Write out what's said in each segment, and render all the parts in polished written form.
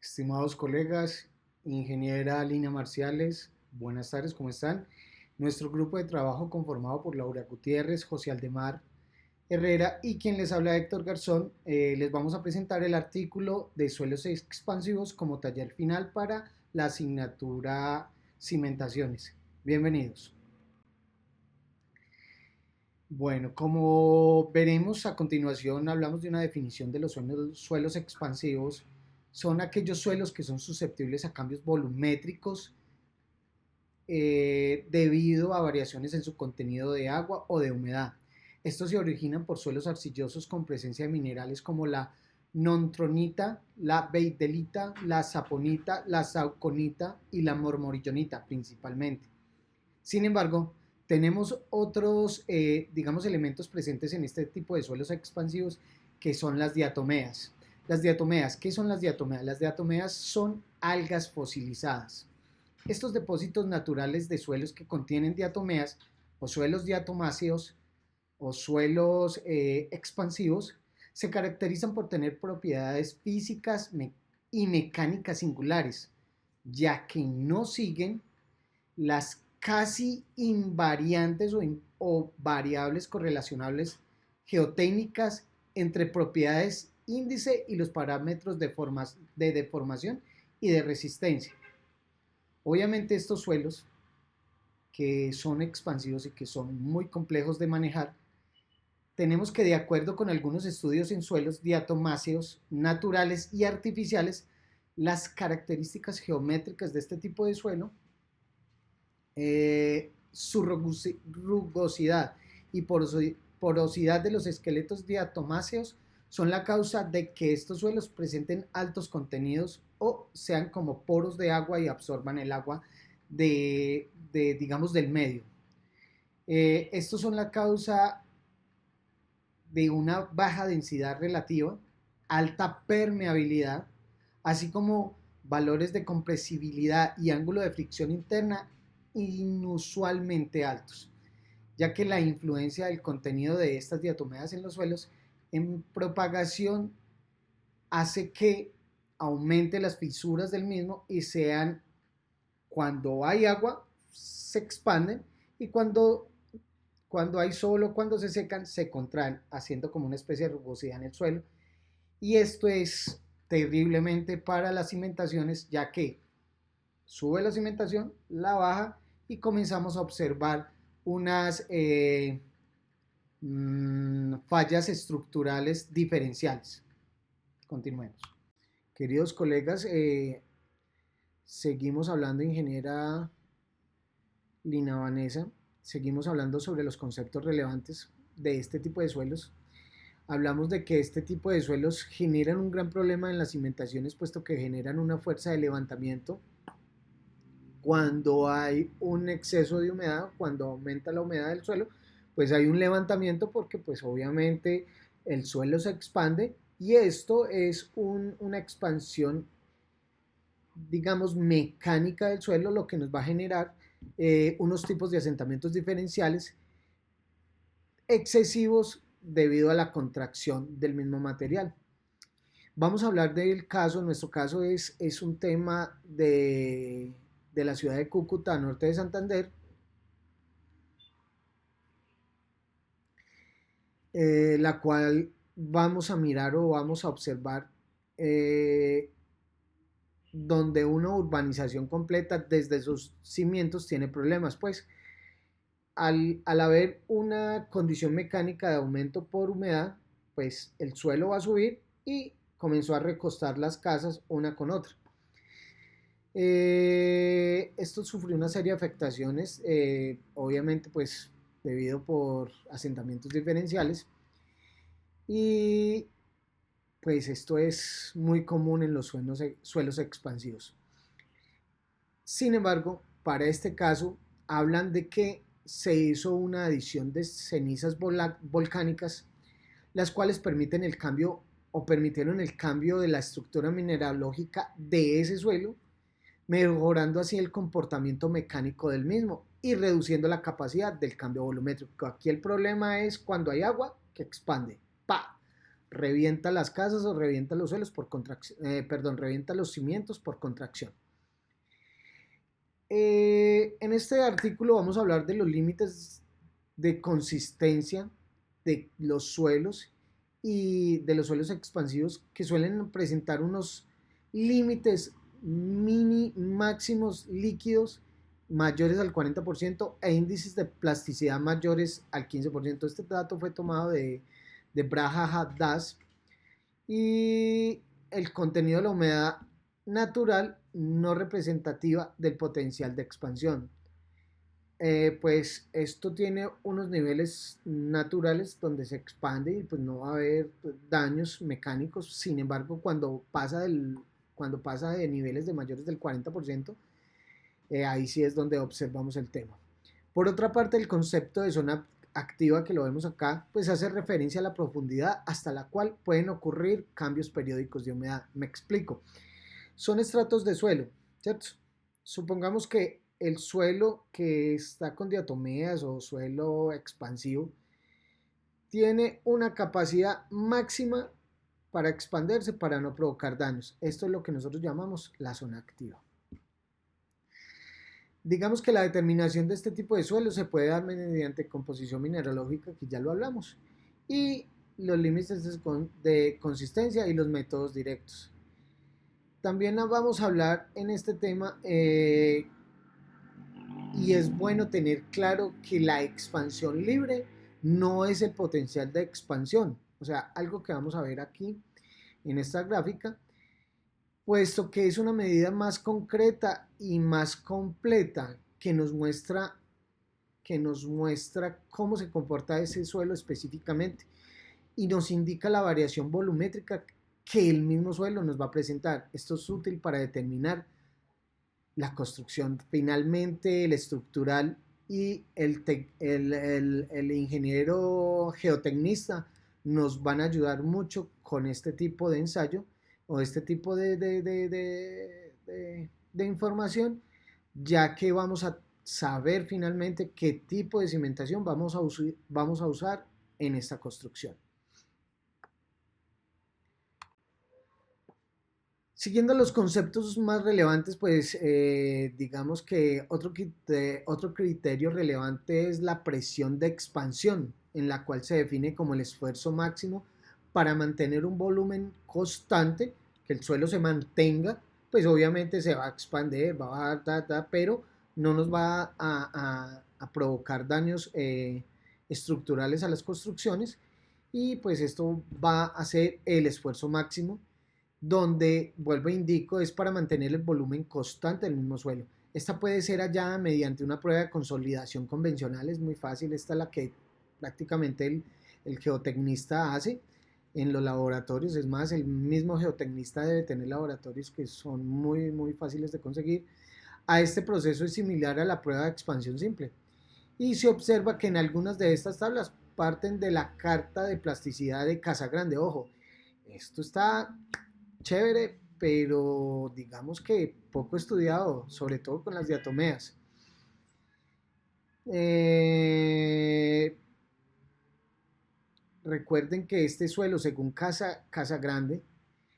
Estimados colegas, ingeniera Lina Marciales, buenas tardes, ¿cómo están? Nuestro grupo de trabajo conformado por Laura Gutiérrez, José Aldemar Herrera y quien les habla Héctor Garzón, les vamos a presentar el artículo de suelos expansivos como taller final para la asignatura Cimentaciones. Bienvenidos. Bueno, como veremos a continuación, hablamos de una definición de los suelos expansivos. Son aquellos suelos que son susceptibles a cambios volumétricos debido a variaciones en su contenido de agua o de humedad. Estos se originan por suelos arcillosos con presencia de minerales como la nontronita, la beidelita, la saponita, la sauconita y la mormorillonita principalmente. Sin embargo, tenemos otros, digamos, elementos presentes en este tipo de suelos expansivos que son las diatomeas. Las diatomeas, ¿qué son las diatomeas? Las diatomeas son algas fosilizadas. Estos depósitos naturales de suelos que contienen diatomeas o suelos diatomáceos o suelos expansivos se caracterizan por tener propiedades físicas y mecánicas singulares, ya que no siguen las casi invariantes o variables correlacionables geotécnicas entre propiedades índice y los parámetros de deformación y de resistencia. Obviamente estos suelos, que son expansivos y que son muy complejos de manejar, tenemos que, de acuerdo con algunos estudios en suelos diatomáceos naturales y artificiales, las características geométricas de este tipo de suelo, su rugosidad y porosidad de los esqueletos diatomáceos son la causa de que estos suelos presenten altos contenidos o sean como poros de agua y absorban el agua digamos, del medio. Estos son la causa de una baja densidad relativa, alta permeabilidad, así como valores de compresibilidad y ángulo de fricción interna inusualmente altos, ya que la influencia del contenido de estas diatomeas en los suelos en propagación hace que aumente las fisuras del mismo y sean, cuando hay agua, se expanden y cuando hay sol o cuando se secan, se contraen, haciendo como una especie de rugosidad en el suelo. Y esto es terriblemente para las cimentaciones, ya que sube la cimentación, la baja y comenzamos a observar unas fallas estructurales diferenciales. Continuemos. Queridos colegas, seguimos hablando, ingeniera Lina Vanessa, seguimos hablando sobre los conceptos relevantes de este tipo de suelos. Hablamos de que este tipo de suelos generan un gran problema en las cimentaciones, puesto que generan una fuerza de levantamiento cuando hay un exceso de humedad, cuando aumenta la humedad del suelo, pues hay un levantamiento porque pues obviamente el suelo se expande y esto es una expansión, digamos, mecánica del suelo, lo que nos va a generar unos tipos de asentamientos diferenciales excesivos debido a la contracción del mismo material. Vamos a hablar del caso, nuestro caso es un tema de la ciudad de Cúcuta, norte de Santander, la cual vamos a mirar o vamos a observar donde una urbanización completa desde sus cimientos tiene problemas, pues al haber una condición mecánica de aumento por humedad, pues el suelo va a subir y comenzó a recostar las casas una con otra. Esto sufrió una serie de afectaciones, obviamente pues debido por asentamientos diferenciales, y pues esto es muy común en los suelos expansivos. Sin embargo, para este caso hablan de que se hizo una adición de cenizas volcánicas, las cuales permiten el cambio o permitieron el cambio de la estructura mineralógica de ese suelo, mejorando así el comportamiento mecánico del mismo y reduciendo la capacidad del cambio volumétrico. Aquí el problema es cuando hay agua que expande, ¡pa! revienta las casas o revienta los suelos por contracción, revienta los cimientos por contracción. En este artículo vamos a hablar de los límites de consistencia de los suelos y de los suelos expansivos que suelen presentar unos límites máximos líquidos mayores al 40% e índices de plasticidad mayores al 15%. Este dato fue tomado de Braha Haddad y el contenido de la humedad natural no representativa del potencial de expansión. Pues esto tiene unos niveles naturales donde se expande y pues no va a haber daños mecánicos. Sin embargo, cuando pasa de niveles de mayores del 40%, ahí sí es donde observamos el tema. Por otra parte, el concepto de zona activa que lo vemos acá, pues hace referencia a la profundidad hasta la cual pueden ocurrir cambios periódicos de humedad. Me explico. Son estratos de suelo, ¿cierto? Supongamos que el suelo que está con diatomeas o suelo expansivo tiene una capacidad máxima para expandirse para no provocar daños. Esto es lo que nosotros llamamos la zona activa. Digamos que la determinación de este tipo de suelo se puede dar mediante composición mineralógica, que ya lo hablamos, y los límites de consistencia y los métodos directos. También vamos a hablar en este tema y es bueno tener claro que la expansión libre no es el potencial de expansión. O sea, algo que vamos a ver aquí en esta gráfica, puesto que es una medida más concreta y más completa que nos muestra cómo se comporta ese suelo específicamente y nos indica la variación volumétrica que el mismo suelo nos va a presentar. Esto es útil para determinar la construcción. Finalmente, el estructural y el ingeniero geotecnista nos van a ayudar mucho con este tipo de ensayo o este tipo de información, ya que vamos a saber finalmente qué tipo de cimentación vamos a usar en esta construcción. Siguiendo los conceptos más relevantes, pues digamos que otro criterio relevante es la presión de expansión, en la cual se define como el esfuerzo máximo para mantener un volumen constante, que el suelo se mantenga, pues obviamente se va a expandir, va a bajar, pero no nos va a provocar daños estructurales a las construcciones y pues esto va a ser el esfuerzo máximo donde, vuelvo e indico, es para mantener el volumen constante del mismo suelo. Esta puede ser hallada mediante una prueba de consolidación convencional, es muy fácil, esta es la que prácticamente el geotecnista hace en los laboratorios, es más, el mismo geotecnista debe tener laboratorios que son muy fáciles de conseguir. A este proceso es similar a la prueba de expansión simple y se observa que en algunas de estas tablas parten de la carta de plasticidad de Casagrande. Ojo, esto está chévere, pero digamos que poco estudiado, sobre todo con las diatomeas. Recuerden que este suelo, según Casa Grande,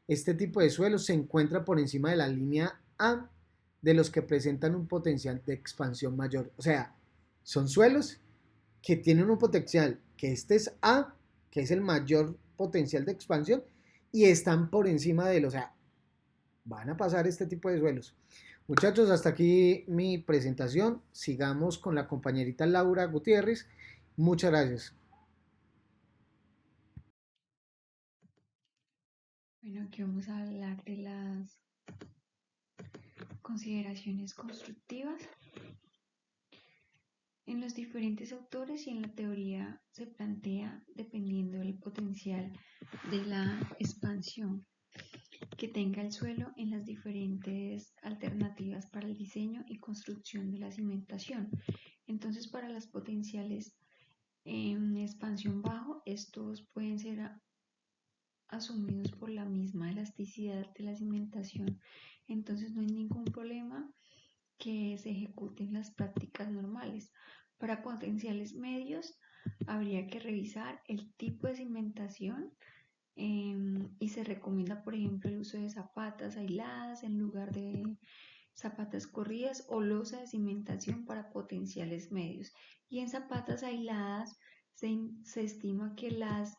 este tipo de suelo se encuentra por encima de la línea A de los que presentan un potencial de expansión mayor. O sea, son suelos que tienen un potencial, que este es A, que es el mayor potencial de expansión, y están por encima de él. O sea, van a pasar este tipo de suelos. Muchachos, hasta aquí mi presentación. Sigamos con la compañerita Laura Gutiérrez. Muchas gracias. Bueno, aquí vamos a hablar de las consideraciones constructivas. En los diferentes autores y en la teoría se plantea dependiendo del potencial de la expansión que tenga el suelo en las diferentes alternativas para el diseño y construcción de la cimentación. Entonces, para las potenciales en expansión bajo, estos pueden ser asumidos por la misma elasticidad de la cimentación. Entonces, no hay ningún problema que se ejecuten las prácticas normales. Para potenciales medios, habría que revisar el tipo de cimentación y se recomienda, por ejemplo, el uso de zapatas aisladas en lugar de zapatas corridas o losa de cimentación para potenciales medios. Y en zapatas aisladas se estima que las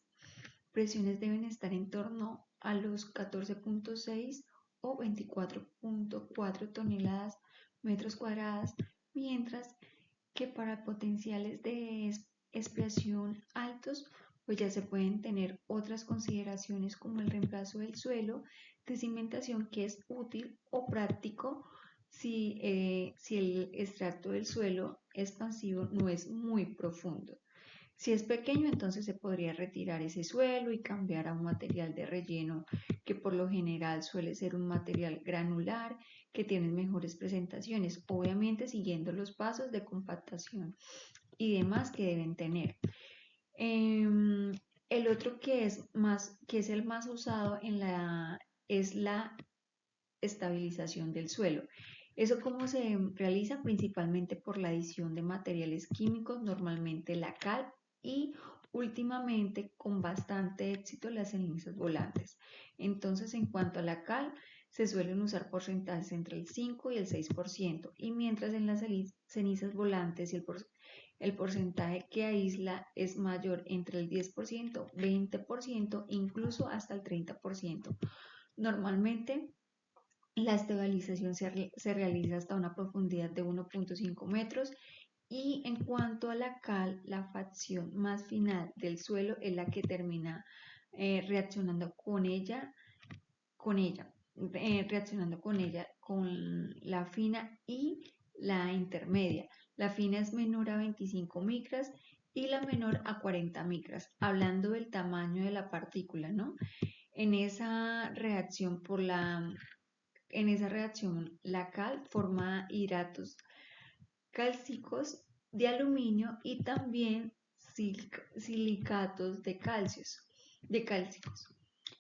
presiones deben estar en torno a los 14.6 o 24.4 toneladas metros cuadrados, mientras que para potenciales de expiación altos, pues ya se pueden tener otras consideraciones como el reemplazo del suelo de cimentación, que es útil o práctico si el extracto del suelo expansivo no es muy profundo. Si es pequeño, entonces se podría retirar ese suelo y cambiar a un material de relleno que por lo general suele ser un material granular que tiene mejores presentaciones, obviamente siguiendo los pasos de compactación y demás que deben tener. El otro que es el más usado es la estabilización del suelo. Eso cómo se realiza principalmente por la adición de materiales químicos, normalmente la cal y últimamente con bastante éxito las cenizas volantes. Entonces, en cuanto a la cal, se suelen usar porcentajes entre el 5 y el 6%, y mientras en las cenizas volantes el porcentaje que aísla es mayor entre el 10%, 20%, incluso hasta el 30%. Normalmente la estabilización se realiza hasta una profundidad de 1.5 metros, y en cuanto a la cal, la facción más final del suelo es la que termina reaccionando con la fina y la intermedia. La fina es menor a 25 micras y la menor a 40 micras, hablando del tamaño de la partícula, ¿no? En esa reacción la cal forma hidratos cálcicos de aluminio y también silicatos de cálcicos.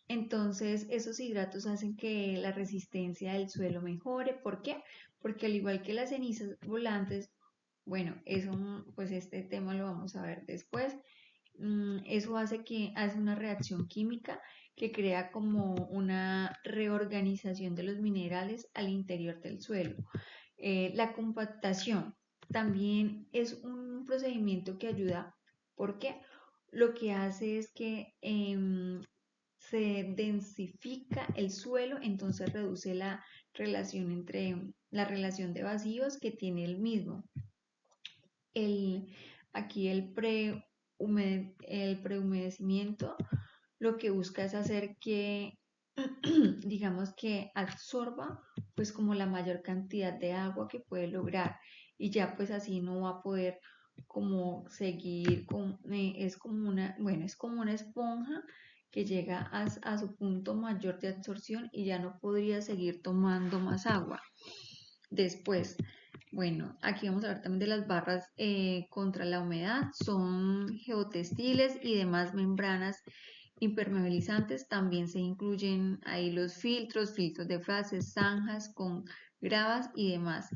Entonces, esos hidratos hacen que la resistencia del suelo mejore. ¿Por qué? Porque al igual que las cenizas volantes, bueno, pues este tema lo vamos a ver después. Eso hace una reacción química que crea como una reorganización de los minerales al interior del suelo. La compactación también es un procedimiento que ayuda, porque lo que hace es que se densifica el suelo, entonces reduce la relación de vacíos que tiene el mismo. Aquí el prehumedecimiento lo que busca es hacer que, digamos, que absorba pues como la mayor cantidad de agua que puede lograr, y ya pues así no va a poder como seguir es como una esponja que llega a su punto mayor de absorción y ya no podría seguir tomando más agua. Después, bueno, aquí vamos a hablar también de las barras contra la humedad. Son geotextiles y demás membranas impermeabilizantes. También se incluyen ahí los filtros de fases, zanjas con gravas y demás.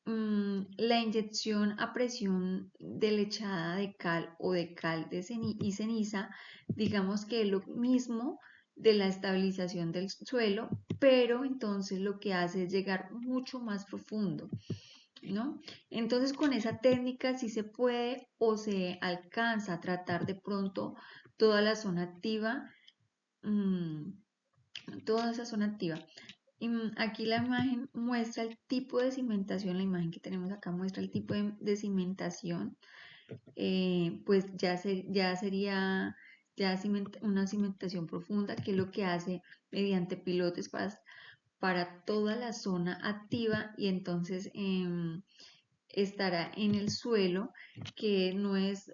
La inyección a presión de lechada de cal o de cal y ceniza, digamos que es lo mismo de la estabilización del suelo, pero entonces lo que hace es llegar mucho más profundo, ¿no? Entonces con esa técnica sí se puede o se alcanza a tratar de pronto toda la zona activa, toda esa zona activa. Y aquí la imagen muestra el tipo de cimentación, la imagen que tenemos acá muestra el tipo de cimentación, pues ya sería una cimentación profunda, que es lo que hace mediante pilotes para toda la zona activa, y entonces estará en el suelo, que no es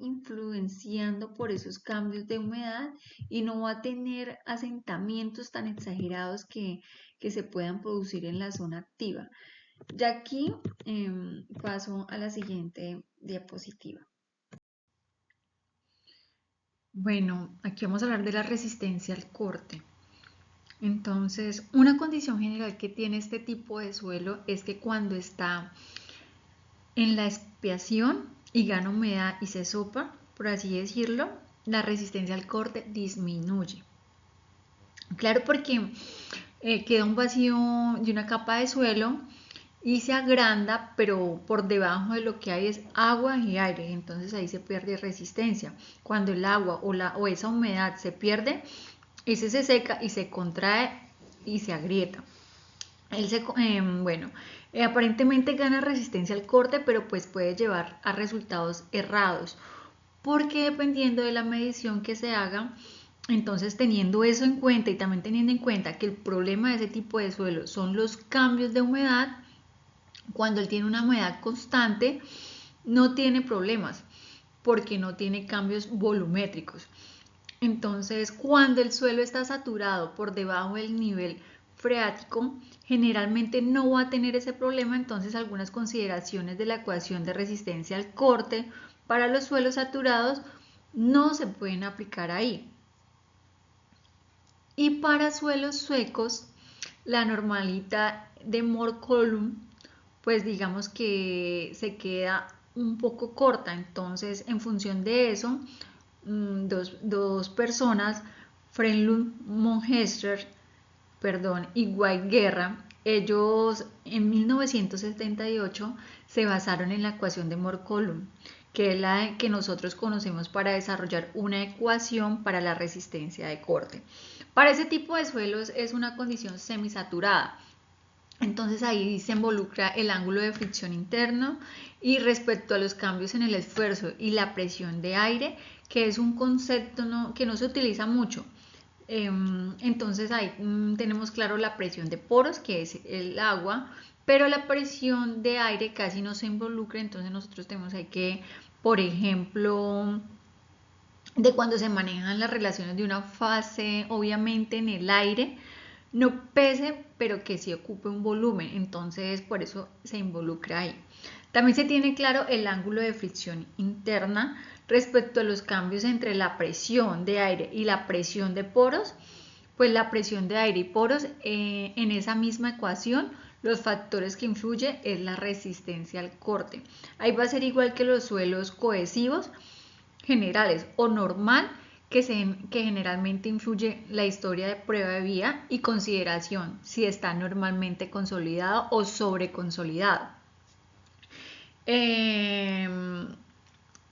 influenciando por esos cambios de humedad, y no va a tener asentamientos tan exagerados que se puedan producir en la zona activa. Ya aquí paso a la siguiente diapositiva. Bueno, aquí vamos a hablar de la resistencia al corte. Entonces, una condición general que tiene este tipo de suelo es que cuando está en la expiación y gana humedad y se sopa, por así decirlo, la resistencia al corte disminuye. Claro, porque queda un vacío de una capa de suelo y se agranda, pero por debajo de lo que hay es agua y aire, entonces ahí se pierde resistencia. Cuando el agua o esa humedad se pierde, ese se seca y se contrae y se agrieta. Bueno, aparentemente gana resistencia al corte, pero pues puede llevar a resultados errados, porque dependiendo de la medición que se haga, entonces teniendo eso en cuenta y también teniendo en cuenta que el problema de ese tipo de suelo son los cambios de humedad, cuando él tiene una humedad constante, no tiene problemas porque no tiene cambios volumétricos. Entonces, cuando el suelo está saturado por debajo del nivel freático, generalmente no va a tener ese problema. Entonces, algunas consideraciones de la ecuación de resistencia al corte para los suelos saturados no se pueden aplicar ahí. Y para suelos suecos, la normalita de Morcolum, pues digamos que se queda un poco corta. Entonces, en función de eso, dos personas, Frenlund Monhester, perdón, y White Guerra, ellos en 1978 se basaron en la ecuación de Morcolum, que es la que nosotros conocemos para desarrollar una ecuación para la resistencia de corte. Para ese tipo de suelos es una condición semisaturada. Entonces ahí se involucra el ángulo de fricción interno y respecto a los cambios en el esfuerzo y la presión de aire, que es un concepto que no se utiliza mucho. Entonces ahí tenemos claro la presión de poros, que es el agua, pero la presión de aire casi no se involucra. Entonces nosotros tenemos ahí que, por ejemplo, de cuando se manejan las relaciones de una fase, obviamente en el aire, no pese, pero que sí ocupe un volumen, entonces por eso se involucra ahí. También se tiene claro el ángulo de fricción interna respecto a los cambios entre la presión de aire y la presión de poros, pues la presión de aire y poros en esa misma ecuación, los factores que influyen es la resistencia al corte. Ahí va a ser igual que los suelos cohesivos generales o normal, que generalmente influye la historia de prueba de vía y consideración si está normalmente consolidado o sobreconsolidado.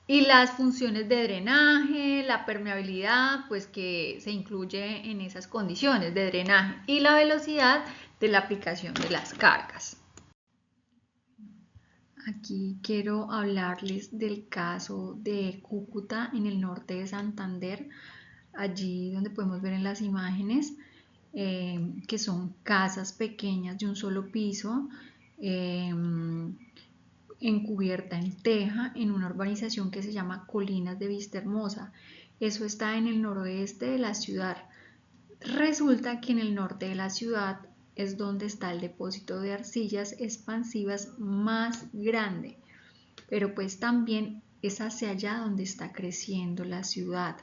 Y las funciones de drenaje, la permeabilidad, pues que se incluye en esas condiciones de drenaje y la velocidad de la aplicación de las cargas. Aquí quiero hablarles del caso de Cúcuta en el norte de Santander, allí donde podemos ver en las imágenes que son casas pequeñas de un solo piso, en cubierta en teja, en una urbanización que se llama Colinas de Vistahermosa. Eso está en el noroeste de la ciudad. Resulta que en el norte de la ciudad es donde está el depósito de arcillas expansivas más grande, pero pues también es hacia allá donde está creciendo la ciudad.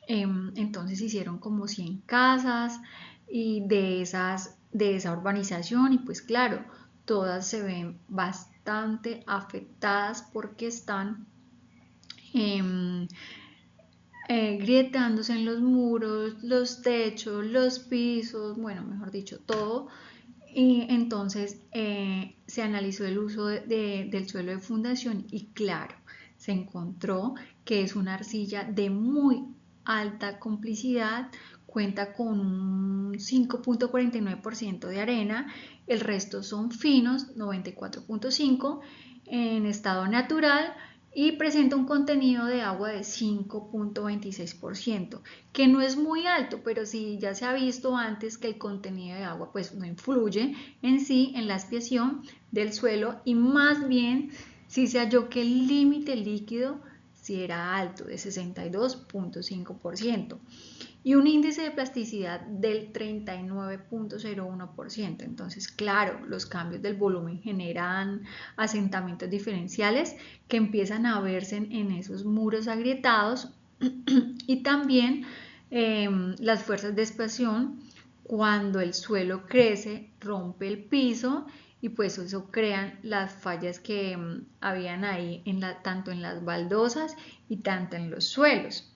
Entonces hicieron como 100 casas y de esa urbanización, y pues claro, todas se ven bastante afectadas porque están grietándose en los muros, los techos, los pisos, bueno, mejor dicho, todo. Y entonces se analizó el uso del suelo de fundación y claro, se encontró que es una arcilla de muy alta complicidad, cuenta con un 5.49% de arena, el resto son finos, 94.5% en estado natural, y presenta un contenido de agua de 5.26%, que no es muy alto, pero sí ya se ha visto antes que el contenido de agua pues no influye en sí en la expiación del suelo, y más bien sí se halló que el límite líquido sí era alto, de 62.5%, y un índice de plasticidad del 39.01%. Entonces, claro, los cambios del volumen generan asentamientos diferenciales que empiezan a verse en esos muros agrietados y también las fuerzas de expansión. Cuando el suelo crece, rompe el piso y pues eso crean las fallas que habían ahí tanto en las baldosas y tanto en los suelos.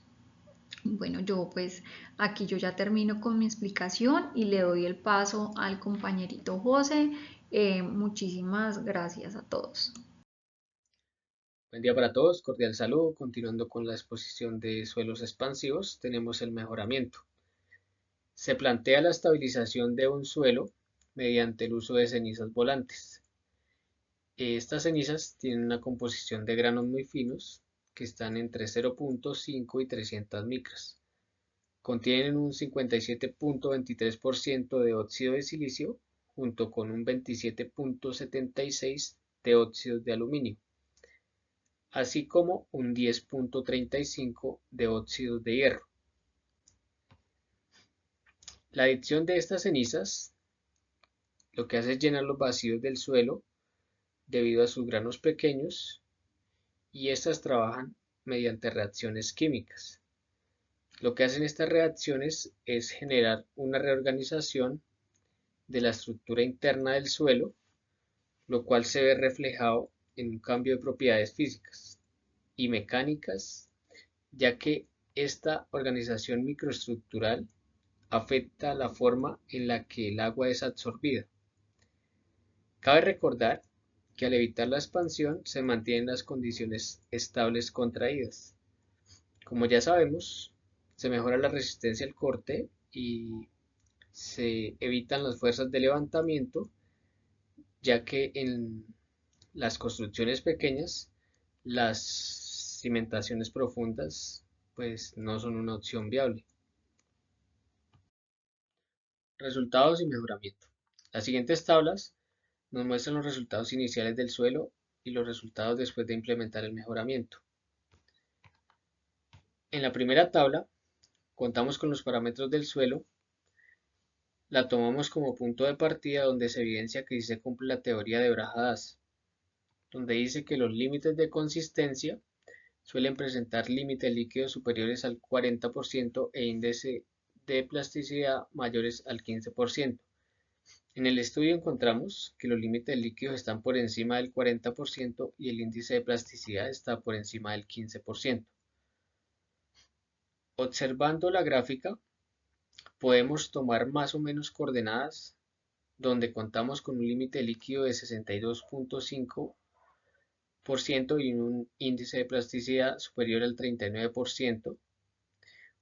Bueno, yo pues aquí yo ya termino con mi explicación y le doy el paso al compañerito José. Muchísimas gracias a todos. Buen día para todos, cordial saludo. Continuando con la exposición de suelos expansivos, tenemos el mejoramiento. Se plantea la estabilización de un suelo mediante el uso de cenizas volantes. Estas cenizas tienen una composición de granos muy finos que están entre 0,5 y 300 micras. Contienen un 57,23% de óxido de silicio junto con un 27,76% de óxidos de aluminio, así como un 10,35% de óxidos de hierro. La adición de estas cenizas lo que hace es llenar los vacíos del suelo debido a sus granos pequeños y estas trabajan mediante reacciones químicas. Lo que hacen estas reacciones es generar una reorganización de la estructura interna del suelo, lo cual se ve reflejado en un cambio de propiedades físicas y mecánicas, ya que esta organización microestructural afecta la forma en la que el agua es absorbida. Cabe recordar que al evitar la expansión se mantienen las condiciones estables contraídas. Como ya sabemos, se mejora la resistencia al corte y se evitan las fuerzas de levantamiento, ya que en las construcciones pequeñas las cimentaciones profundas pues no son una opción viable. Resultados y mejoramiento. Las siguientes tablas nos muestran los resultados iniciales del suelo y los resultados después de implementar el mejoramiento. En la primera tabla contamos con los parámetros del suelo, la tomamos como punto de partida donde se evidencia que sí se cumple la teoría de Brahe-Dass, donde dice que los límites de consistencia suelen presentar límites líquidos superiores al 40% e índice de plasticidad mayores al 15%. En el estudio encontramos que los límites líquidos están por encima del 40% y el índice de plasticidad está por encima del 15%. Observando la gráfica, podemos tomar más o menos coordenadas donde contamos con un límite líquido de 62,5% y un índice de plasticidad superior al 39%,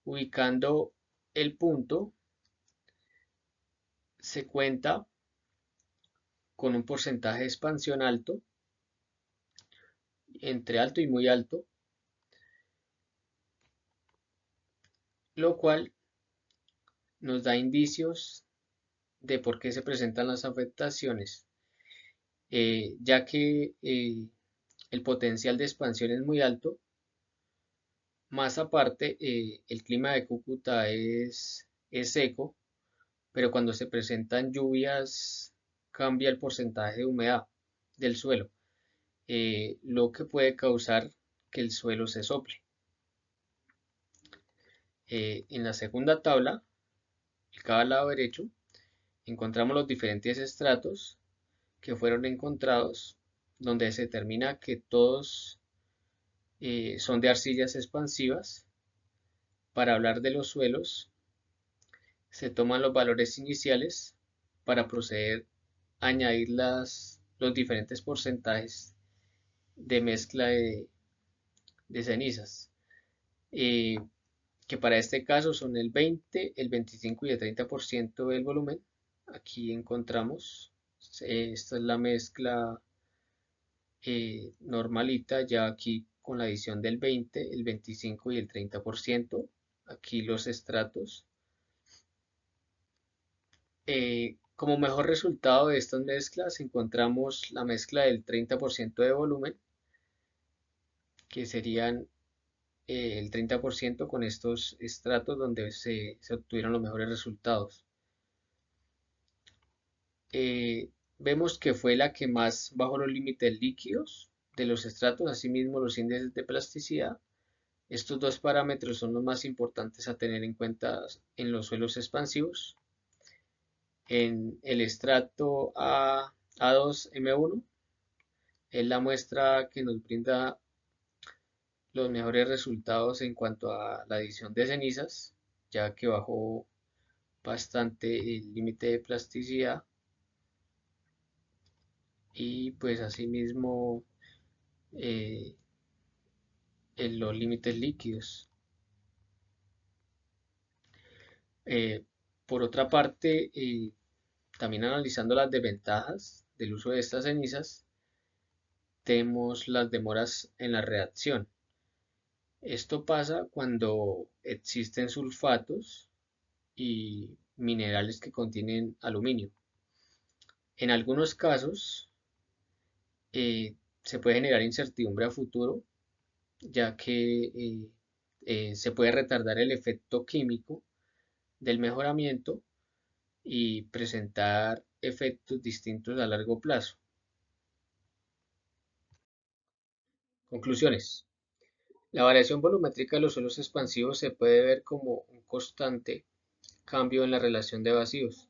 ubicando el punto se cuenta con un porcentaje de expansión alto, entre alto y muy alto, lo cual nos da indicios de por qué se presentan las afectaciones, ya que el potencial de expansión es muy alto. Más aparte, el clima de Cúcuta es seco, pero cuando se presentan lluvias cambia el porcentaje de humedad del suelo, lo que puede causar que el suelo se sople. En la segunda tabla, en cada lado derecho, encontramos los diferentes estratos que fueron encontrados, donde se determina que todos son de arcillas expansivas. Para hablar de los suelos, se toman los valores iniciales para proceder a añadir los diferentes porcentajes de mezcla de cenizas, eh, que para este caso son el 20, el 25 y el 30% del volumen. Aquí encontramos, esta es la mezcla normalita, ya aquí con la adición del 20, el 25 y el 30%. Aquí los estratos. Como mejor resultado de estas mezclas encontramos la mezcla del 30% de volumen, que serían el 30% con estos estratos donde se obtuvieron los mejores resultados. Vemos que fue la que más bajó los límites líquidos de los estratos, asimismo los índices de plasticidad. Estos dos parámetros son los más importantes a tener en cuenta en los suelos expansivos. En el estrato A2M1 es la muestra que nos brinda los mejores resultados en cuanto a la adición de cenizas, ya que bajó bastante el límite de plasticidad y pues asimismo eh, en los límites líquidos. Eh, por otra parte, también analizando las desventajas del uso de estas cenizas, tenemos las demoras en la reacción. Esto pasa cuando existen sulfatos y minerales que contienen aluminio. En algunos casos, se puede generar incertidumbre a futuro, ya que se puede retardar el efecto químico del mejoramiento y presentar efectos distintos a largo plazo. Conclusiones. La variación volumétrica de los suelos expansivos se puede ver como un constante cambio en la relación de vacíos,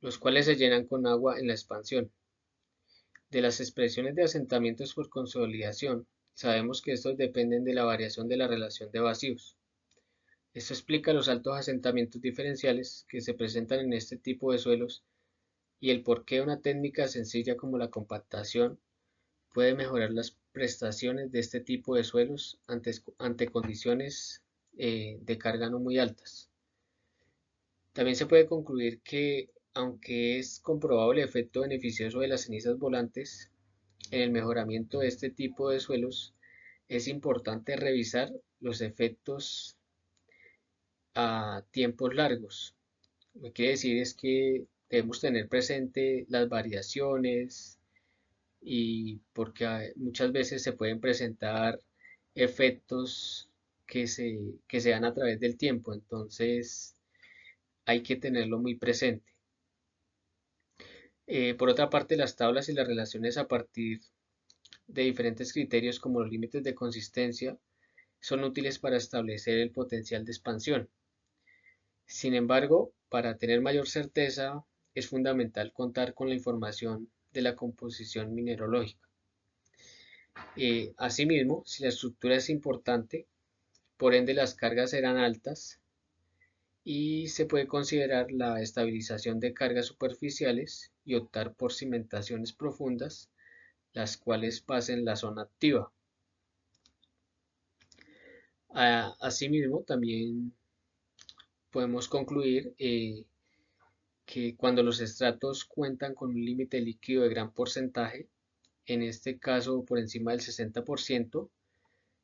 los cuales se llenan con agua en la expansión. De las expresiones de asentamientos por consolidación, sabemos que estos dependen de la variación de la relación de vacíos. Esto explica los altos asentamientos diferenciales que se presentan en este tipo de suelos y el por qué una técnica sencilla como la compactación puede mejorar las prestaciones de este tipo de suelos ante condiciones de carga no muy altas. También se puede concluir que, aunque es comprobable el efecto beneficioso de las cenizas volantes en el mejoramiento de este tipo de suelos, es importante revisar los efectos a tiempos largos. Lo que quiere decir es que debemos tener presente las variaciones y porque muchas veces se pueden presentar efectos que se dan a través del tiempo, entonces hay que tenerlo muy presente. Por otra parte, las tablas y las relaciones a partir de diferentes criterios como los límites de consistencia son útiles para establecer el potencial de expansión. Sin embargo, para tener mayor certeza es fundamental contar con la información de la composición mineralógica. Asimismo, si la estructura es importante, por ende las cargas serán altas y se puede considerar la estabilización de cargas superficiales y optar por cimentaciones profundas, las cuales pasen la zona activa. Asimismo, también podemos concluir que cuando los estratos cuentan con un límite líquido de gran porcentaje, en este caso por encima del 60%,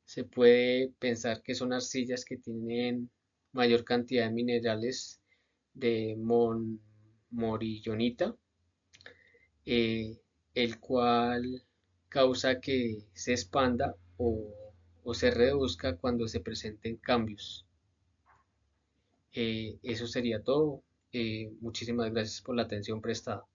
se puede pensar que son arcillas que tienen mayor cantidad de minerales de morillonita, eh, el cual causa que se expanda o se reduzca cuando se presenten cambios. Eso sería todo. Muchísimas gracias por la atención prestada.